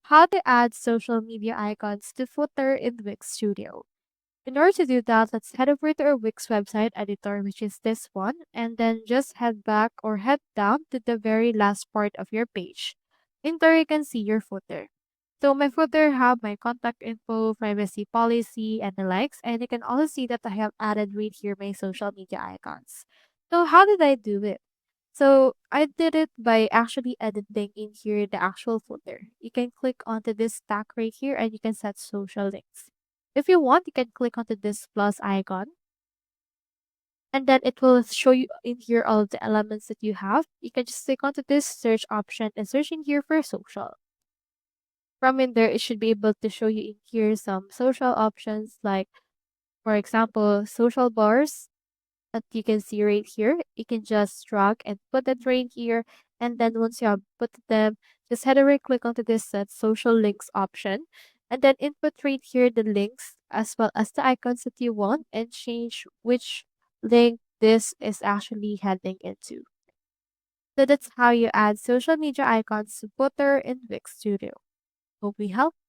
How to add social media icons to footer in Wix Studio. In order to do that, let's head over to our Wix website editor, which is this one, and then just head back or head down to the very last part of your page. In there, you can see your footer. So my footer have my contact info, privacy policy, and the likes, and you can also see that I have added right here my social media icons. So how did I do it? So I did it by actually editing in here the actual footer. You can click onto this stack right here and you can set social links. If you want, you can click onto this plus icon and then it will show you in here all of the elements that you have. You can just click onto this search option and search in here for social. From in there, it should be able to show you in here some social options like, for example, social bars that you can see right here. You can just drag and put it right here. And then once you have put them, just head over click onto this set social links option. And then input right here the links as well as the icons that you want and change which link this is actually heading into. So that's how you add social media icons to Footer in Wix Studio. Hope we helped.